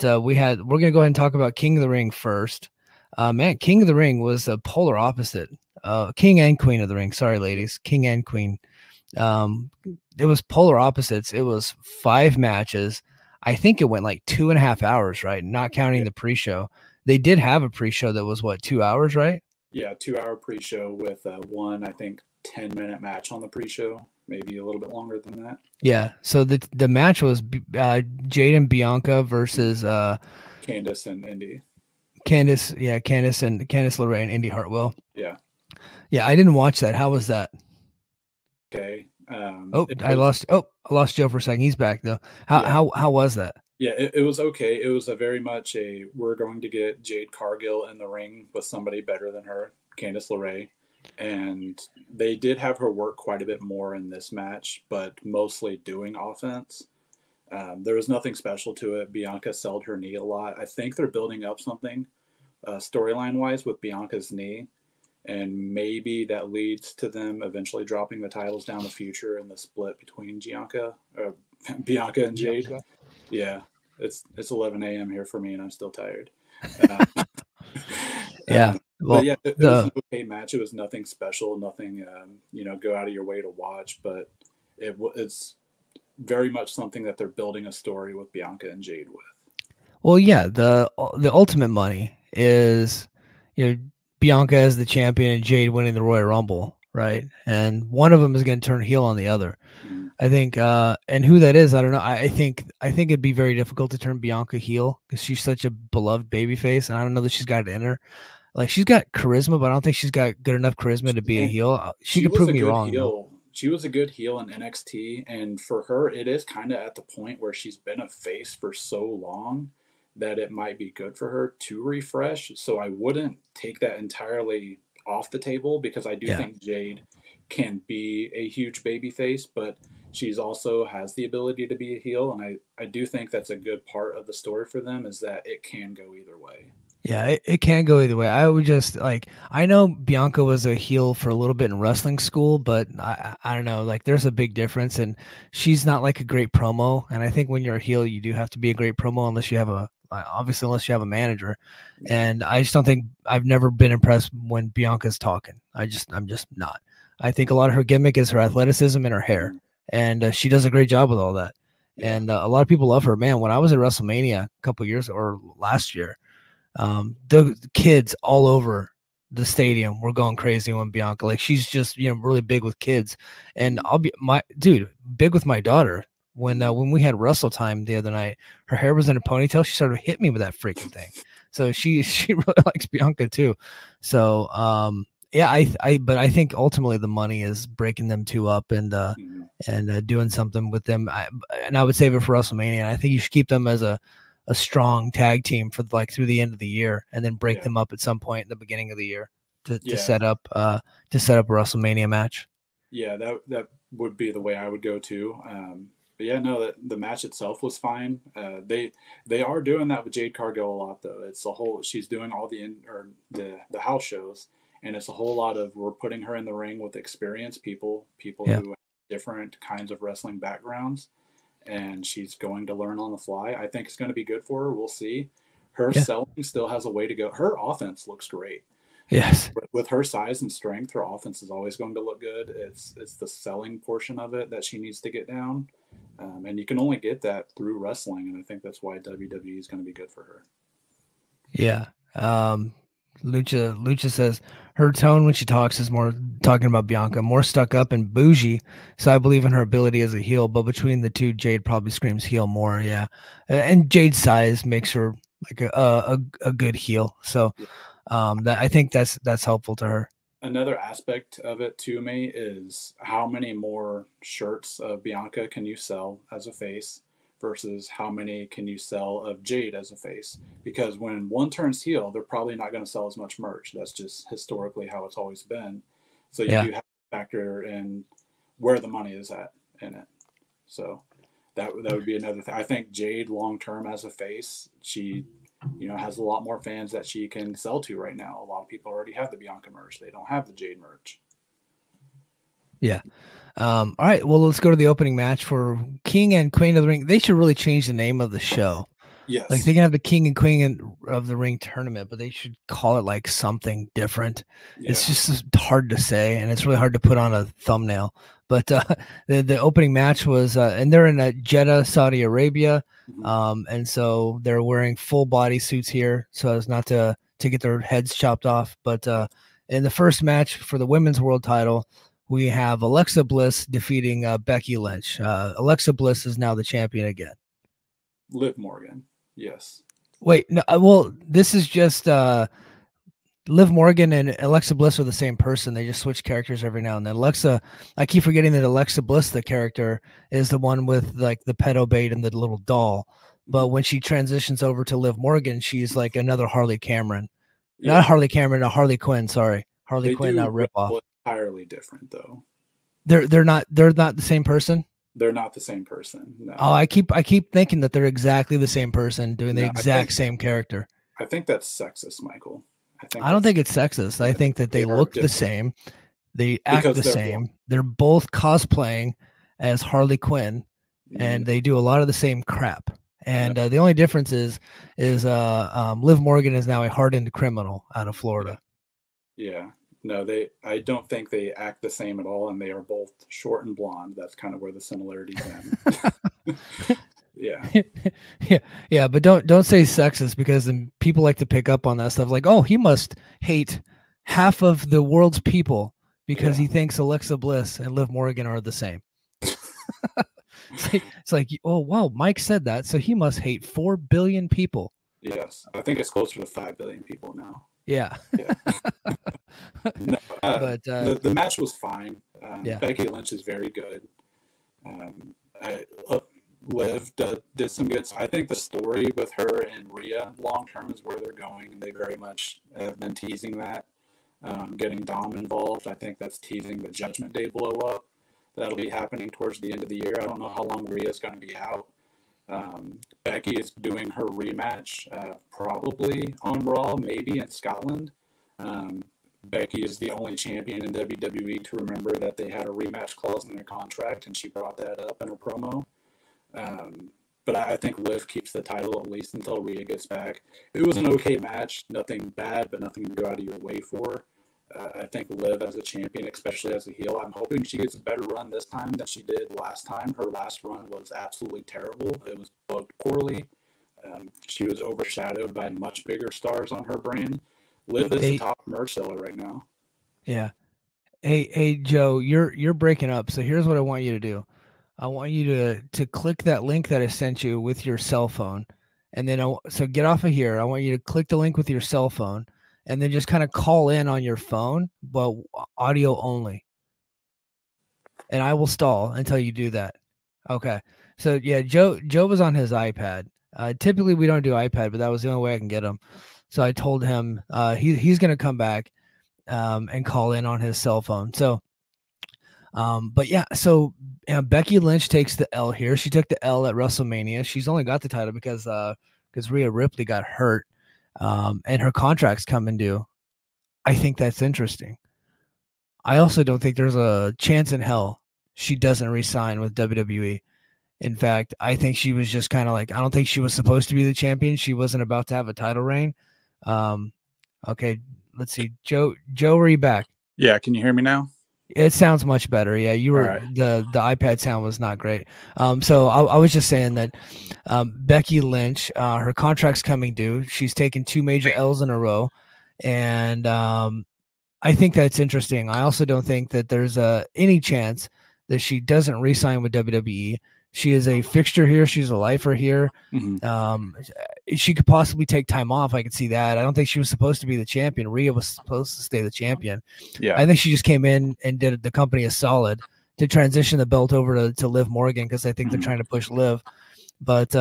we're gonna go ahead and talk about King of the Ring first. Man, King of the Ring was a polar opposite. King and Queen of the Ring. Sorry, ladies, King and Queen. It was polar opposites. It was 5 matches. I think it went like 2.5 hours, right? Not counting the pre-show. They did have a pre-show that was what, 2 hours, right? Yeah, 2-hour pre-show with one, I think, 10-minute match on the pre-show, maybe a little bit longer than that. Yeah. So the match was Jade and Bianca versus Candice and Indy. Candice and Candice LeRae and Indy Hartwell. Yeah. Yeah, I didn't watch that. How was that? Okay. I lost Joe for a second. He's back though. How was that? Yeah, it was okay. It was a very much we're going to get Jade Cargill in the ring with somebody better than her, Candice LeRae. And they did have her work quite a bit more in this match, but mostly doing offense. There was nothing special to it. Bianca sold her knee a lot. I think they're building up something storyline-wise with Bianca's knee, and maybe that leads to them eventually dropping the titles down the future in the split between Bianca and Jade. Bianca. Yeah, it's 11 a.m. here for me, and I'm still tired. Yeah. Well, yeah, it was an okay match. It was nothing special, nothing, go out of your way to watch, but it's very much something that they're building a story with Bianca and Jade with. Well, yeah, the ultimate money is, Bianca as the champion and Jade winning the Royal Rumble, right? And one of them is going to turn heel on the other. Mm-hmm. I think, and who that is, I don't know. I think it'd be very difficult to turn Bianca heel because she's such a beloved babyface, and I don't know that she's got it in her. Like, she's got charisma, but I don't think she's got good enough charisma to be a heel. She could prove me wrong. She was a good heel in NXT, and for her, it is kind of at the point where she's been a face for so long that it might be good for her to refresh. So I wouldn't take that entirely off the table because I do think Jade can be a huge baby face, but she's also has the ability to be a heel, and I do think that's a good part of the story for them is that it can go either way. Yeah, it can go either way. I would just I know Bianca was a heel for a little bit in wrestling school, but I don't know, like there's a big difference, and she's not like a great promo. And I think when you're a heel, you do have to be a great promo unless you have unless you have a manager. And I just don't think I've never been impressed when Bianca's talking. I'm just not. I think a lot of her gimmick is her athleticism and her hair, and she does a great job with all that. And a lot of people love her. Man, when I was at WrestleMania a couple years or last year, the kids all over the stadium were going crazy when Bianca, like she's just really big with kids, and I'll be big with my daughter. When we had Wrestle Time the other night, her hair was in a ponytail. She started hitting me with that freaking thing. So she really likes Bianca too. So but I think ultimately the money is breaking them two up and doing something with them. I would save it for WrestleMania. I think you should keep them as a strong tag team for through the end of the year, and then break them up at some point in the beginning of the year to set up a WrestleMania match. Yeah, that would be the way I would go too. But yeah, no, the match itself was fine. They are doing that with Jade Cargill a lot though. It's she's doing all the house shows, and it's a whole lot of we're putting her in the ring with experienced people who have different kinds of wrestling backgrounds. And she's going to learn on the fly. I think it's going to be good for her. We'll see. Her selling still has a way to go. Her offense looks great. Yes. With her size and strength, her offense is always going to look good. It's the selling portion of it that she needs to get down. And you can only get that through wrestling. And I think that's why WWE is going to be good for her. Yeah. Lucha says her tone when she talks is more talking about Bianca, more stuck up and bougie. So I believe in her ability as a heel, but between the two, Jade probably screams heel more. Yeah. And Jade's size makes her like a good heel. So that I think that's helpful to her. Another aspect of it to me is how many more shirts of Bianca can you sell as a face versus how many can you sell of Jade as a face? Because when one turns heel, they're probably not going to sell as much merch. That's just historically how it's always been. So you do have to factor in where the money is at in it. So that would be another thing. I think Jade long-term as a face, she has a lot more fans that she can sell to right now. A lot of people already have the Bianca merch. They don't have the Jade merch. Yeah. All right. Well, let's go to the opening match for King and Queen of the Ring. They should really change the name of the show. Yes. Like they can have the king and queen of the ring tournament, but they should call it like something different. Yeah. It's just hard to say, and it's really hard to put on a thumbnail. But the opening match was, and they're in Jeddah, Saudi Arabia, and so they're wearing full body suits here, so as not to get their heads chopped off. But in the first match for the women's world title, we have Alexa Bliss defeating Becky Lynch. Alexa Bliss is now the champion again. Liv Morgan. Yes. Wait, no, well, this is just Liv Morgan and Alexa Bliss are the same person. They just switch characters every now and then. I keep forgetting that Alexa Bliss, the character, is the one with like the pedo bait and the little doll. But when she transitions over to Liv Morgan, she's like another Harley Cameron. Yeah. Not Harley Cameron, a Harley Quinn, sorry. Harley Quinn ripoff. Entirely different though. They're not the same person? They're not the same person. No. Oh, I keep thinking that they're exactly the same person doing the exact same character. I think that's sexist, Michael. I don't think it's sexist. I think that they look the same. They act the same. They're both cosplaying as Harley Quinn, and they do a lot of the same crap. And the only difference is Liv Morgan is now a hardened criminal out of Florida. Yeah. No, I don't think they act the same at all, and they are both short and blonde. That's kind of where the similarities end. Yeah, but don't say sexist, because then people like to pick up on that stuff. Like, oh, he must hate half of the world's people because he thinks Alexa Bliss and Liv Morgan are the same. It's like, oh wow, Mike said that, so he must hate 4 billion people. Yes, I think it's closer to 5 billion people now. Yeah. No, but the match was fine. Becky Lynch is very good. Liv did some good. I think the story with her and Rhea long term is where they're going, and they very much have been teasing that. Getting Dom involved, I think that's teasing the Judgment Day blow up. That'll be happening towards the end of the year. I don't know how long Rhea's going to be out. Becky is doing her rematch, probably on Raw, maybe in Scotland. Becky is the only champion in WWE to remember that they had a rematch clause in their contract, and she brought that up in her promo. But I think Liv keeps the title at least until Rhea gets back. It was an okay match, nothing bad, but nothing to go out of your way for. I think Liv as a champion, especially as a heel, I'm hoping she gets a better run this time than she did last time. Her last run was absolutely terrible. It was booked poorly. She was overshadowed by much bigger stars on her brand. Liv is the top merch seller right now. Yeah. Hey, Joe, you're breaking up. So here's what I want you to do. I want you to click that link that I sent you with your cell phone, and then so get off of here. I want you to click the link with your cell phone, and then just kind of call in on your phone, but audio only. And I will stall until you do that. Okay. So yeah, Joe was on his iPad. Typically we don't do iPad, but that was the only way I can get him. So I told him he's going to come back and call in on his cell phone. So, but yeah, so Becky Lynch takes the L here. She took the L at WrestleMania. She's only got the title because Rhea Ripley got hurt, and her contract's coming due. I think that's interesting. I also don't think there's a chance in hell she doesn't re-sign with WWE. In fact, I think she was just kind of like, I don't think she was supposed to be the champion. She wasn't about to have a title reign. Okay, let's see. Joe, are you back? Yeah, can you hear me now? It sounds much better. Yeah, you were right. The iPad sound was not great. So I was just saying that Becky Lynch, her contract's coming due. She's taken 2 major L's in a row, and I think that's interesting. I also don't think that there's any chance that she doesn't re-sign with WWE. She is a fixture here. She's a lifer here. She could possibly take time off. I could see that. I don't think she was supposed to be the champion. Rhea was supposed to stay the champion. Yeah, I think she just came in and did the company a solid to transition the belt over to Liv Morgan, because I think they're trying to push Liv. But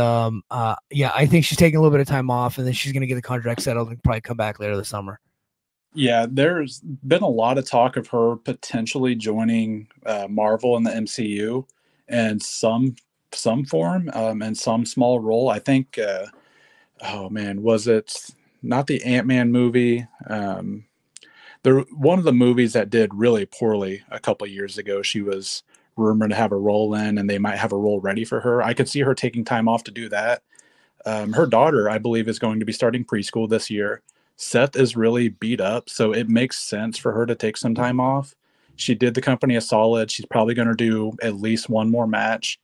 yeah, I think she's taking a little bit of time off, and then she's going to get the contract settled and probably come back later this summer. Yeah, there's been a lot of talk of her potentially joining Marvel in the MCU in some form, and some small role. I think, oh man, was it not the Ant-Man movie? One of the movies that did really poorly a couple of years ago, she was rumored to have a role in, and they might have a role ready for her. I could see her taking time off to do that. Her daughter, I believe, is going to be starting preschool this year. Seth is really beat up, so it makes sense for her to take some time off. She did the company a solid. She's probably going to do at least one more match.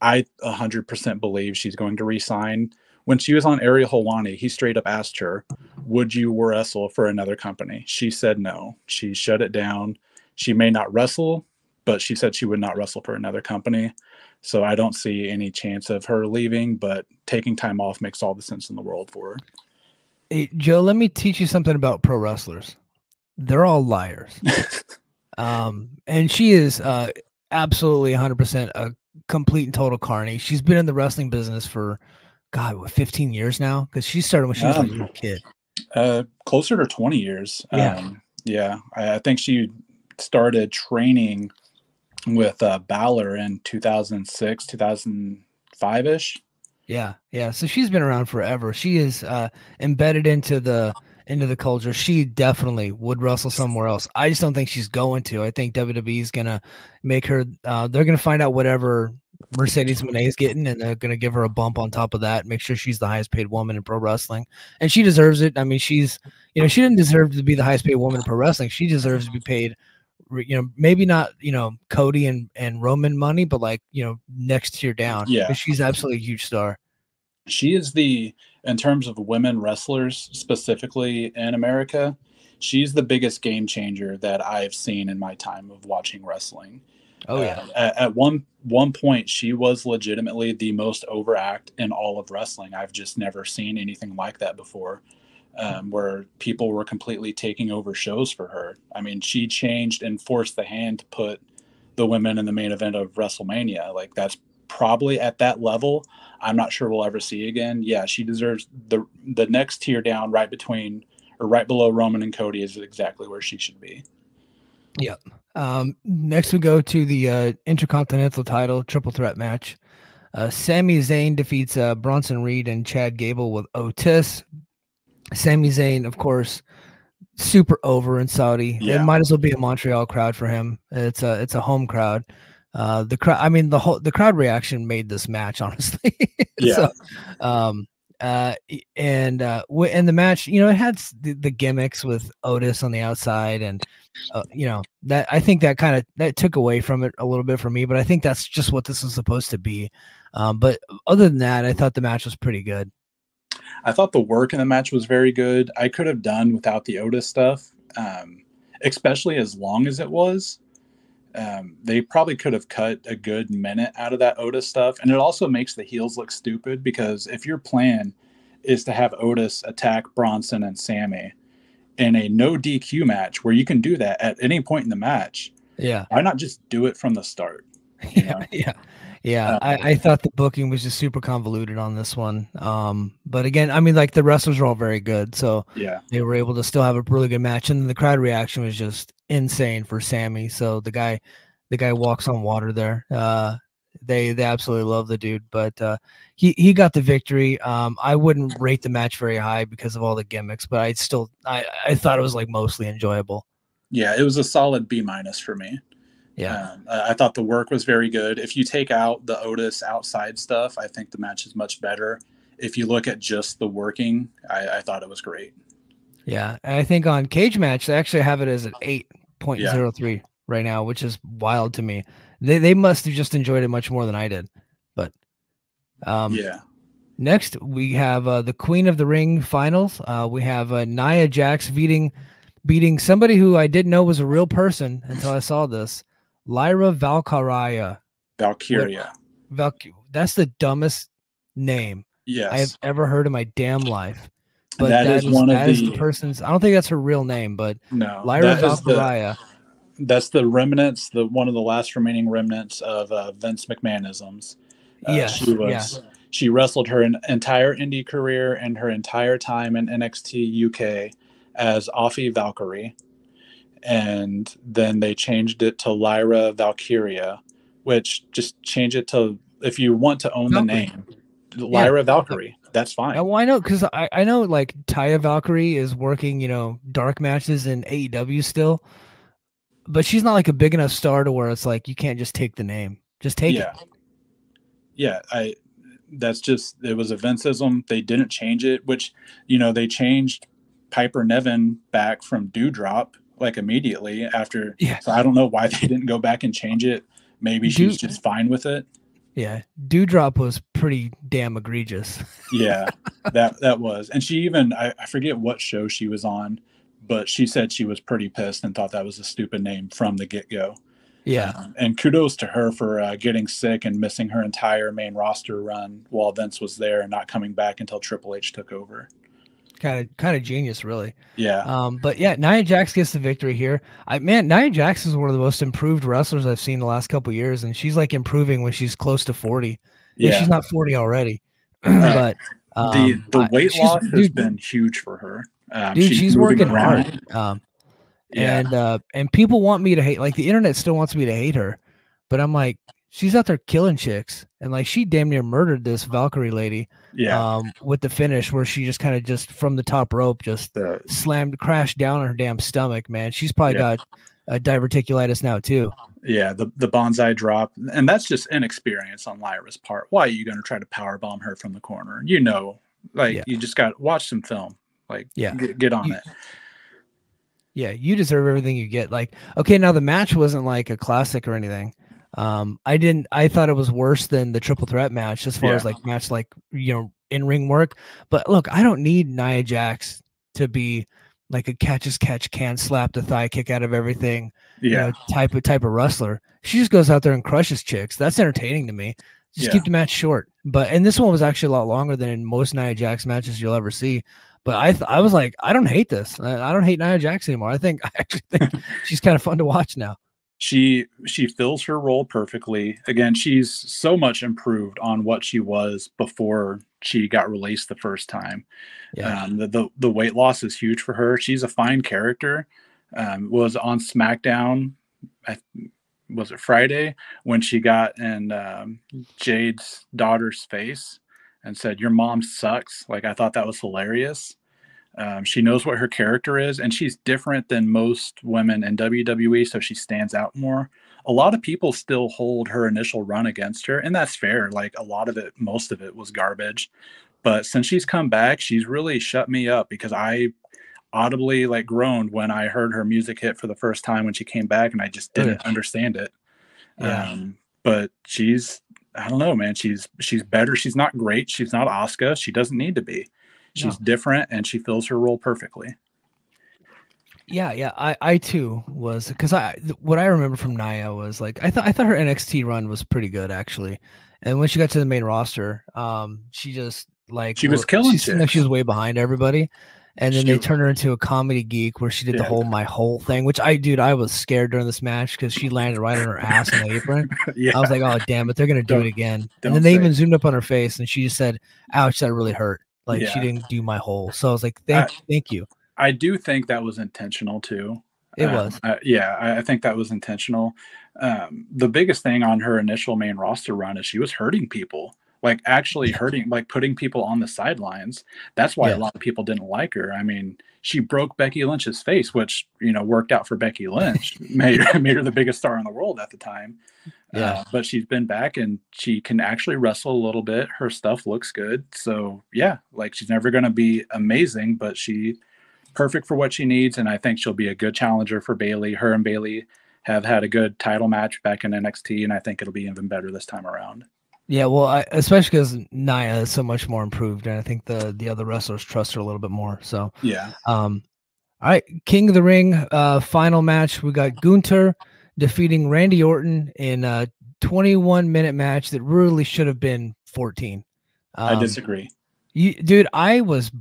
I 100% believe she's going to re-sign. When she was on Ariel Helwani, he straight up asked her, would you wrestle for another company? She said no. She shut it down. She may not wrestle, but she said she would not wrestle for another company. So I don't see any chance of her leaving, but taking time off makes all the sense in the world for her. Hey, Joe, let me teach you something about pro wrestlers. They're all liars. And she is absolutely 100% a complete and total carny. She's been in the wrestling business for, God, what, 15 years now? Because she started when she was like a little kid. Closer to 20 years. Yeah. I think she started training with Balor in 2006, 2005-ish. Yeah. So she's been around forever. She is embedded into the culture. She definitely would wrestle somewhere else. I just don't think she's going to. I think WWE is gonna make her. They're gonna find out whatever Mercedes Moné is getting, and they're gonna give her a bump on top of that. Make sure she's the highest paid woman in pro wrestling, and she deserves it. I mean, she's, she didn't deserve to be the highest paid woman in pro wrestling. She deserves to be paid, maybe not, Cody and Roman money, but like, next tier down. Yeah. Because she's absolutely a huge star. She is in terms of women wrestlers specifically in America, she's the biggest game changer that I've seen in my time of watching wrestling. Oh yeah. At one point, she was legitimately the most overact in all of wrestling. I've just never seen anything like that before. Where people were completely taking over shows for her. I mean, she changed and forced the hand to put the women in the main event of WrestleMania. Like, that's probably at that level I'm not sure we'll ever see again. Yeah, she deserves the next tier down, right below Roman and Cody is exactly where she should be. Yep. Next we go to the Intercontinental title triple threat match. Sami Zayn defeats Bronson Reed and Chad Gable with Otis. Sami Zayn, of course, super over in Saudi. Yeah. It might as well be a Montreal crowd for him. It's a home crowd. The crowd, I mean, the crowd reaction made this match, honestly. Yeah. So, and the match, it had the gimmicks with Otis on the outside, and that, I think that took away from it a little bit for me, but I think that's just what this is supposed to be. But other than that, I thought the match was pretty good. I thought the work in the match was very good. I could have done without the Otis stuff, especially as long as it was. They probably could have cut a good minute out of that Otis stuff. And it also makes the heels look stupid, because if your plan is to have Otis attack Bronson and Sami in a no DQ match where you can do that at any point in the match, why not just do it from the start? Yeah. I thought the booking was just super convoluted on this one. But again, I mean, like, the wrestlers are all very good, so they were able to still have a really good match, and the crowd reaction was just insane for Sami. So the guy walks on water there. They absolutely love the dude, but he got the victory. I wouldn't rate the match very high because of all the gimmicks, but I thought it was like mostly enjoyable. Yeah, it was a solid B- for me. Yeah. I thought the work was very good. If you take out the Otis outside stuff, I think the match is much better. If you look at just the working, I thought it was great. Yeah. And I think on Cage Match, they actually have it as an 8.03 right now, which is wild to me. They must have just enjoyed it much more than I did. But next we have the Queen of the Ring finals. We have Nia Jax beating somebody who I didn't know was a real person until I saw this. Lyra Valkyria. That's the dumbest name I have ever heard in my damn life. But that is the person's. I don't think that's her real name, but no, Lyra Valkyria. That's the remnants, one of the last remaining remnants of Vince McMahonisms. She wrestled her entire indie career and her entire time in NXT UK as Offie Valkyrie. And then they changed it to Lyra Valkyria, which just change it to, if you want to own the name, Lyra Valkyrie. That's fine. Well, I know, because I know, like, Taya Valkyrie is working, dark matches in AEW still, but she's not like a big enough star to where it's like you can't just take the name. Just take it. Yeah, That's just, it was a Vinceism. They didn't change it, which, they changed Piper Niven back from Dewdrop like immediately after. Yeah. So I don't know why they didn't go back and change it. Maybe she's just fine with it. Yeah. Dewdrop was pretty damn egregious. Yeah, that was. And she even, I forget what show she was on, but she said she was pretty pissed and thought that was a stupid name from the get-go. Yeah. And kudos to her for getting sick and missing her entire main roster run while Vince was there and not coming back until Triple H took over. Kind of genius, really. Yeah. But yeah, Nia Jax gets the victory here. Nia Jax is one of the most improved wrestlers I've seen the last couple of years, and she's like improving when she's close to 40. Yeah, she's not 40 already. But the weight loss has been huge for her. She's working hard. And people want me to hate, like the internet still wants me to hate her, but I'm like, she's out there killing chicks, and like she damn near murdered this Valkyrie lady. Yeah. With the finish where she just kind of just from the top rope just crashed down on her damn stomach, man. She's probably got diverticulitis now too. Yeah, the bonsai drop, and that's just inexperience on Lyra's part. Why are you going to try to powerbomb her from the corner? You just got to watch some film. Like, get on it. Yeah, you deserve everything you get. Like, okay, now the match wasn't like a classic or anything. I thought it was worse than the triple threat match as far as like match, like, in-ring work. But look, I don't need Nia Jax to be like a catch as catch can, slap the thigh kick out of everything, type of wrestler. She just goes out there and crushes chicks. That's entertaining to me. Just keep the match short. And this one was actually a lot longer than in most Nia Jax matches you'll ever see. But I was like, I don't hate this. I don't hate Nia Jax anymore. I actually think she's kind of fun to watch now. She fills her role perfectly. Again, she's so much improved on what she was before she got released the first time. Yeah. The weight loss is huge for her. She's a fine character. Was on SmackDown, was it Friday, when she got in Jade's daughter's face and said, "Your mom sucks." Like, I thought that was hilarious. She knows what her character is, and she's different than most women in WWE, so she stands out more. A lot of people still hold her initial run against her, and that's fair. Like, most of it was garbage. But since she's come back, she's really shut me up, because I audibly like groaned when I heard her music hit for the first time when she came back, and I just didn't understand it. Yeah. But I don't know, man. She's better. She's not great. She's not Asuka. She doesn't need to be. She's different, and she fills her role perfectly. Yeah. I too was, because what I remember from Nia was like, I thought her NXT run was pretty good, actually. And when she got to the main roster, she just like she was killing. She was way behind everybody. And then they turned her into a comedy geek where she did the whole my whole thing, which I was scared during this match because she landed right on her ass in the apron. I was like, oh damn it, they're gonna do it again. And then they even zoomed up on her face, and she just said, "Ouch, that really hurt." Like, she didn't do my whole. So I was like, thank you. I do think that was intentional too. It was. I think that was intentional. The biggest thing on her initial main roster run is she was hurting people. Like, actually hurting, like putting people on the sidelines. That's why a lot of people didn't like her. I mean, she broke Becky Lynch's face, which, worked out for Becky Lynch, made her the biggest star in the world at the time. Yeah. But she's been back, and she can actually wrestle a little bit. Her stuff looks good. So yeah, like, she's never going to be amazing, but she perfect for what she needs. And I think she'll be a good challenger for Bayley. Her and Bayley have had a good title match back in NXT, and I think it'll be even better this time around. Yeah, well, especially because Nia is so much more improved, and I think the other wrestlers trust her a little bit more. So yeah. All right, King of the Ring final match. We got Gunther defeating Randy Orton in a 21-minute match that really should have been 14. I disagree. Dude, I was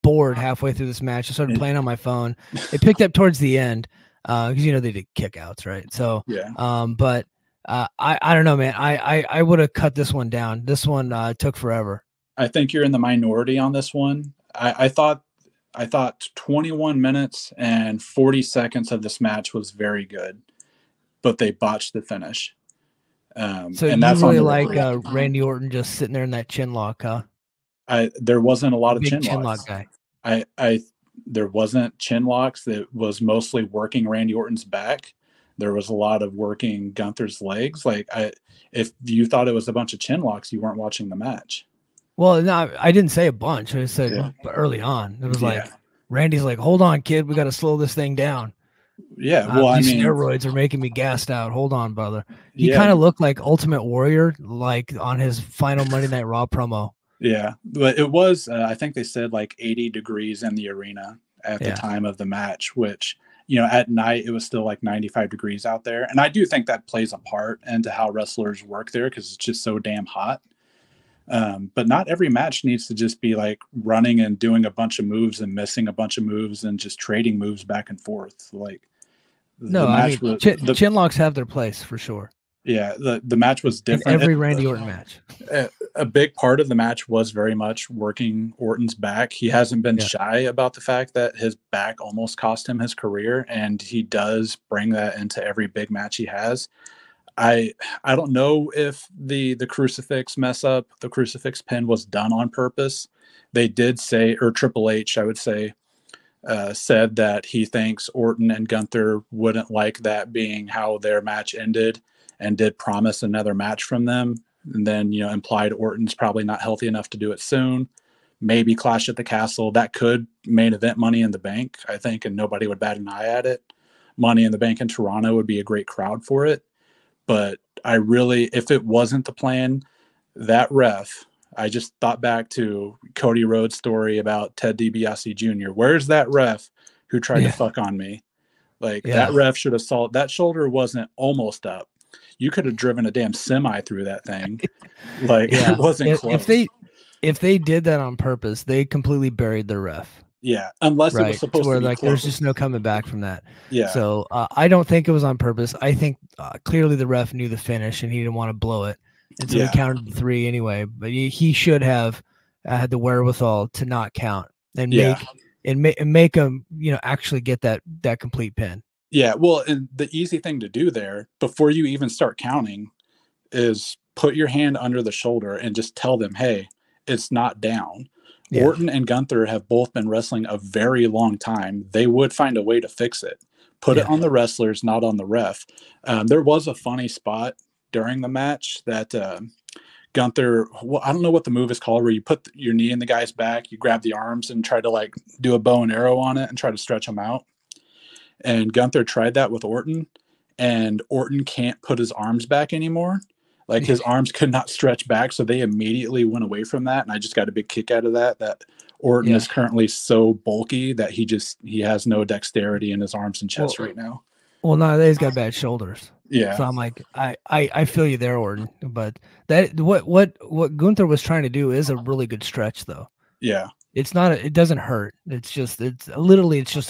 bored halfway through this match. I started playing on my phone. It picked up towards the end because they did kickouts, right? So yeah. But I don't know, man. I would have cut this one down. This one took forever. I think you're in the minority on this one. I thought 21 minutes and 40 seconds of this match was very good, but they botched the finish. So and that's really like Randy Orton just sitting there in that chin lock, huh? There wasn't a lot of chin locks. Lock guy. There wasn't chin locks. That was mostly working Randy Orton's back. There was a lot of working Gunther's legs. Like, if you thought it was a bunch of chin locks, you weren't watching the match. Well, no, I didn't say a bunch. I said Yeah. early on. It was Yeah. like Randy's like, "Hold on, kid, we got to slow this thing down. Yeah. Well, I These mean, steroids are making me gassed out. Hold on, brother." He yeah. kind of looked like Ultimate Warrior, like on his final Monday Night Raw promo. Yeah. But it was, I think they said like 80 degrees in the arena at the Yeah. time of the match, which, at night it was still like 95 degrees out there. And I do think that plays a part into how wrestlers work there because it's just so damn hot. But not every match needs to just be like running and doing a bunch of moves and missing a bunch of moves and just trading moves back and forth. Like the No, I match mean was chin locks have their place for sure the match was in different. every Randy Orton match. A big part of the match was very much working Orton's back. He hasn't been shy about the fact that his back almost cost him his career, and he does bring that into every big match he has. I don't know if the crucifix mess up, the crucifix pin was done on purpose. They did say, or Triple H, I would say, said that he thinks Orton and Gunther wouldn't like that being how their match ended, and did promise another match from them. And then, implied Orton's probably not healthy enough to do it soon. Maybe Clash at the Castle. That could main event Money in the Bank, I think, and nobody would bat an eye at it. Money in the Bank in Toronto would be a great crowd for it. But if it wasn't the plan, that ref, I just thought back to Cody Rhodes' story about Ted DiBiase Jr. Where's that ref who tried to fuck on me? Like that ref should have saw that shoulder wasn't almost up. You could have driven a damn semi through that thing. Like it wasn't close. If they did that on purpose, they completely buried their ref. Yeah, unless it was supposed to be like close. There's just no coming back from that. Yeah. So I don't think it was on purpose. I think clearly the ref knew the finish and he didn't want to blow it, and so he counted 3 anyway. But he should have had the wherewithal to not count and make him actually get that complete pin. Yeah, well, and the easy thing to do there before you even start counting is put your hand under the shoulder and just tell them, hey, it's not down. Yeah. Orton and Gunther have both been wrestling a very long time. They would find a way to fix it. Put it on the wrestlers, not on the ref. There was a funny spot during the match that Gunther, I don't know what the move is called, where you put your knee in the guy's back, you grab the arms and try to like do a bow and arrow on it and try to stretch them out. And Gunther tried that with Orton, and Orton can't put his arms back anymore. Like his arms could not stretch back, so they immediately went away from that. And I just got a big kick out of that Orton is currently so bulky that he has no dexterity in his arms and chest right now. Well, no, he's got bad shoulders. Yeah. So I'm like, I feel you there, Orton. But that what Gunther was trying to do is a really good stretch, though. Yeah. It's not. It doesn't hurt. It's just a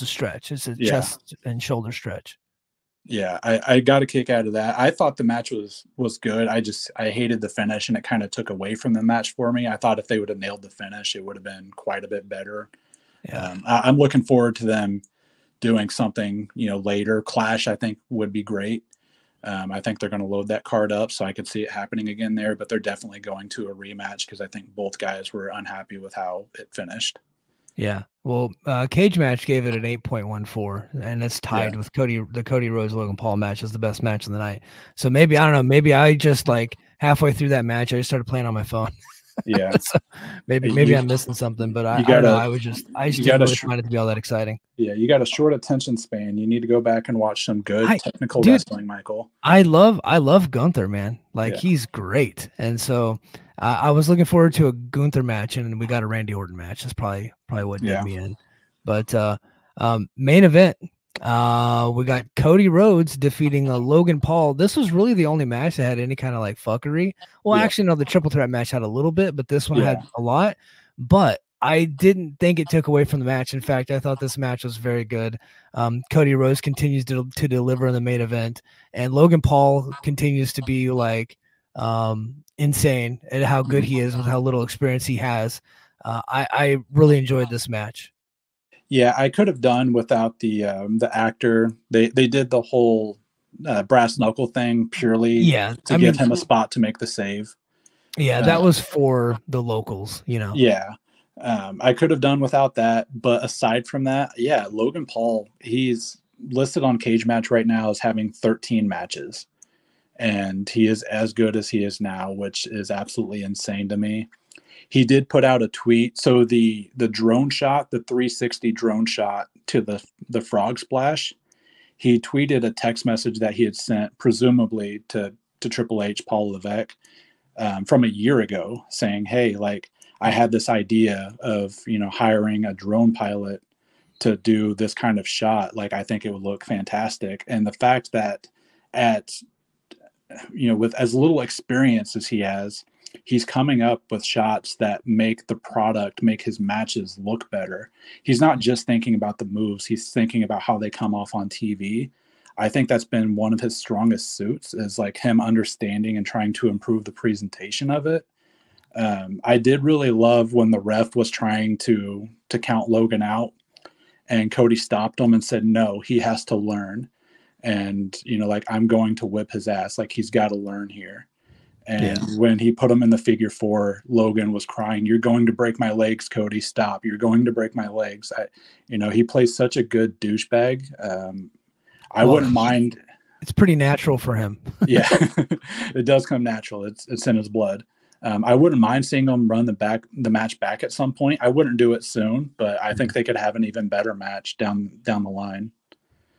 stretch. It's a chest and shoulder stretch. Yeah, I got a kick out of that. I thought the match was good. I hated the finish, and it kind of took away from the match for me. I thought if they would have nailed the finish, it would have been quite a bit better. Yeah. I'm looking forward to them doing something, later. Clash, I think, would be great. I think they're going to load that card up, so I could see it happening again there. But they're definitely going to a rematch because I think both guys were unhappy with how it finished. Yeah. Well, Cage Match gave it an 8.14, and it's tied with the Cody Rhodes Logan Paul match as the best match of the night. So maybe, I don't know, maybe I just like halfway through that match, I just started playing on my phone. Yeah. So maybe I'm missing something, but I don't know. I just didn't really find it to be all that exciting. Yeah, you got a short attention span. You need to go back and watch some good technical wrestling, Michael. I love Gunther, man. Like he's great, and so I was looking forward to a Gunther match, and we got a Randy Orton match. That's probably what did me in. But main event, we got Cody Rhodes defeating Logan Paul. This was really the only match that had any kind of like fuckery. Well, actually, no, the triple threat match had a little bit, but this one had a lot. But I didn't think it took away from the match. In fact, I thought this match was very good. Cody Rhodes continues to deliver in the main event, and Logan Paul continues to be like insane at how good he is with how little experience he has. I really enjoyed this match. Yeah, I could have done without the actor. They did the whole brass knuckle thing purely to give him a spot to make the save. Yeah, that was for the locals, Yeah. I could have done without that, but aside from that, Logan Paul, he's listed on Cage Match right now as having 13 matches, and he is as good as he is now, which is absolutely insane to me. he did put out a tweet. So the drone shot, the 360 drone shot to the frog splash, he tweeted a text message that he had sent, presumably to Triple H, Paul Levesque, from a year ago, saying, "Hey, like I had this idea of hiring a drone pilot to do this kind of shot. Like I think it would look fantastic." And the fact that with as little experience as he has, he's coming up with shots that make his matches look better. He's not just thinking about the moves, he's thinking about how they come off on TV. I think that's been one of his strongest suits, is like him understanding and trying to improve the presentation of it. I did really love when the ref was trying to count Logan out and Cody stopped him and said, no, he has to learn. And, like, I'm going to whip his ass. Like, he's got to learn here. And when he put him in the figure 4, Logan was crying, "You're going to break my legs, Cody. Stop. You're going to break my legs." He plays such a good douchebag. I wouldn't mind. It's pretty natural for him. Yeah, it does come natural. It's in his blood. I wouldn't mind seeing him run the match back at some point. I wouldn't do it soon, but I think they could have an even better match down the line.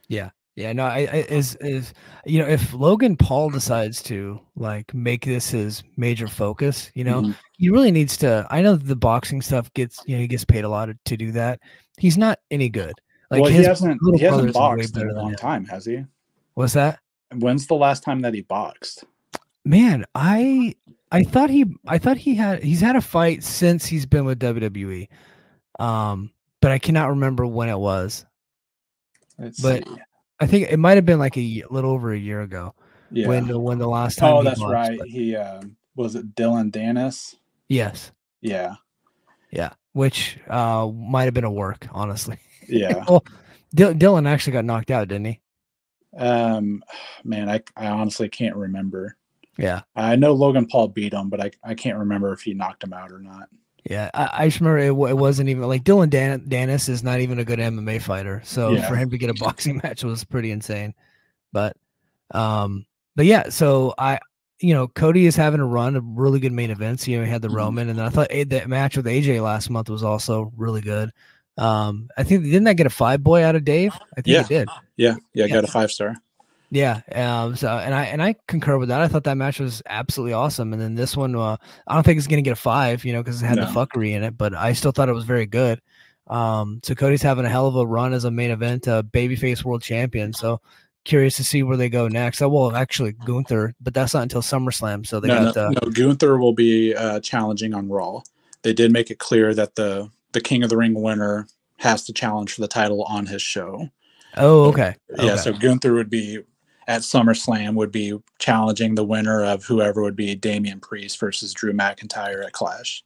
Yeah. Yeah, no, if Logan Paul decides to like make this his major focus, he really needs to. I know the boxing stuff he gets paid a lot to do that. He's not any good. Like, well, he hasn't boxed in a long time, has he? What's that? When's the last time that he boxed? Man, I thought he's had a fight since he's been with WWE, but I cannot remember when it was. Let's see. I think it might have been like a little over a year ago. Yeah. When the last time. Oh, that's boxed, right. But he was it Dylan Dennis? Yes. Yeah. Yeah. Which might have been a work, honestly. Yeah. Well, Dylan actually got knocked out, didn't he? Man, I honestly can't remember. Yeah. I know Logan Paul beat him, but I can't remember if he knocked him out or not. Yeah, I just remember it wasn't even like Dylan Dennis is not even a good MMA fighter, so for him to get a boxing match was pretty insane. But yeah, so Cody is having a run of really good main events. He had the Roman, and then I thought that match with AJ last month was also really good. I think didn't that get a 5-boy out of Dave? I think it did. Yeah, got a 5-star. Yeah. So I concur with that. I thought that match was absolutely awesome. And then this one, I don't think it's going to get a 5, because it had the fuckery in it, but I still thought it was very good. So Cody's having a hell of a run as a main event, babyface world champion. So curious to see where they go next. Well, actually Gunther, but that's not until SummerSlam. So Gunther will be challenging on Raw. They did make it clear that the King of the Ring winner has to challenge for the title on his show. Oh, okay. Yeah. So Gunther would be at SummerSlam, would be challenging the winner of whoever would be Damian Priest versus Drew McIntyre at Clash.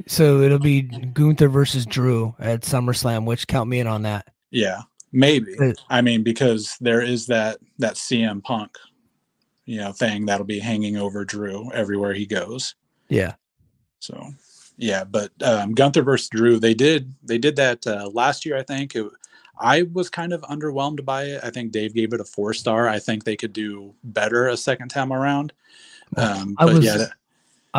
So it'll be Gunther versus Drew at SummerSlam, which count me in on that. Yeah, maybe. I mean, because there is that CM Punk, thing that'll be hanging over Drew everywhere he goes. Yeah. So, yeah, but Gunther versus Drew, they did that last year, I think. I was kind of underwhelmed by it. I think Dave gave it a 4-star. I think they could do better a second time around. I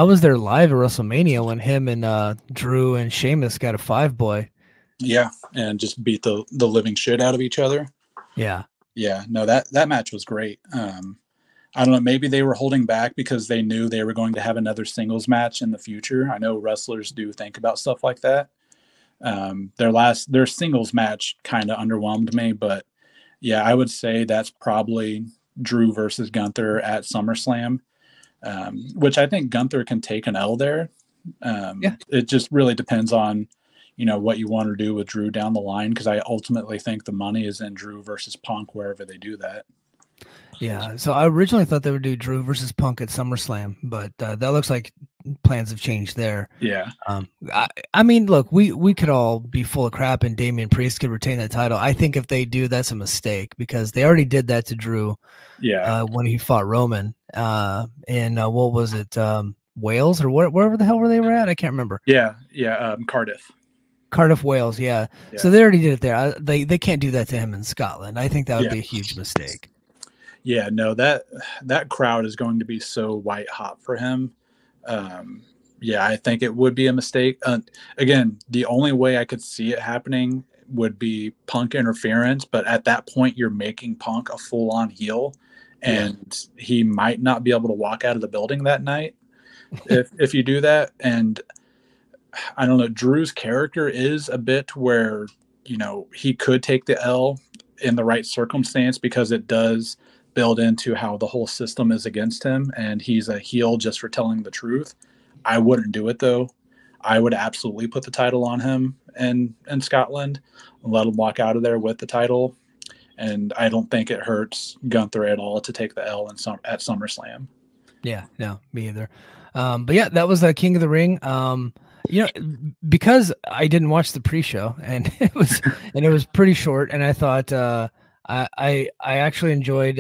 was there live at WrestleMania when him and Drew and Sheamus got a 5-boy. Yeah, and just beat the living shit out of each other. Yeah. Yeah, no, that match was great. I don't know, maybe they were holding back because they knew they were going to have another singles match in the future. I know wrestlers do think about stuff like that. Their singles match kind of underwhelmed me, but yeah, I would say that's probably Drew versus Gunther at SummerSlam, which I think Gunther can take an L there. It just really depends on, what you want to do with Drew down the line, because I ultimately think the money is in Drew versus Punk wherever they do that. Yeah, so I originally thought they would do Drew versus Punk at SummerSlam, but that looks like plans have changed there. Yeah. I mean, look, we could all be full of crap and Damian Priest could retain that title. I think if they do, that's a mistake, because they already did that to Drew. Yeah. When he fought Roman. And what was it? Wales or wherever the hell they were at? I can't remember. Yeah. Cardiff, Wales. Yeah. So they already did it there. They can't do that to him in Scotland. I think that would be a huge mistake. Yeah, no, that crowd is going to be so white hot for him. Yeah, I think it would be a mistake. Again, the only way I could see it happening would be Punk interference, but at that point, you're making Punk a full-on heel, Yeah. and he might not be able to walk out of the building that night if you do that. And I don't know, Drew's character is a bit where, he could take the L in the right circumstance because it does build into how the whole system is against him and he's a heel just for telling the truth. I wouldn't do it though. I would absolutely put the title on him in Scotland and let him walk out of there with the title. And I don't think it hurts Gunther at all to take the L at SummerSlam. Yeah, no, me either. But yeah, that was the King of the Ring. Because I didn't watch the pre-show and it was pretty short, and I thought I actually enjoyed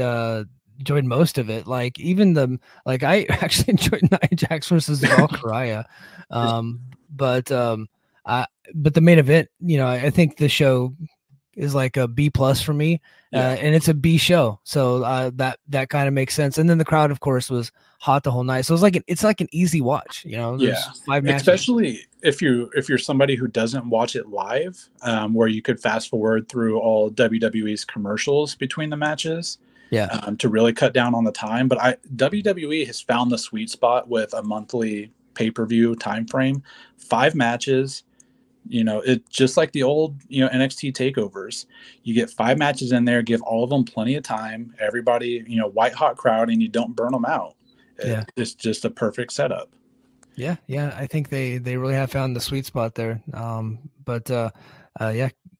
most of it. Like I actually enjoyed Nia Jax versus Valkyria. But the main event, I think the show is like a B plus for me. And it's a B show. So that kind of makes sense. And then the crowd, of course, was hot the whole night. So it's like an easy watch, there's 5 matches. Especially if you're somebody who doesn't watch it live, where you could fast forward through all WWE's commercials between the matches. To really cut down on the time. But WWE has found the sweet spot with a monthly pay-per-view time frame, 5 matches. It's just like the old, NXT takeovers. You get 5 matches in there, give all of them plenty of time. Everybody, white hot crowd, and you don't burn them out. It's just a perfect setup. Yeah. I think they really have found the sweet spot there.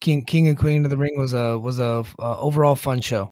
King and Queen of the Ring was a overall fun show.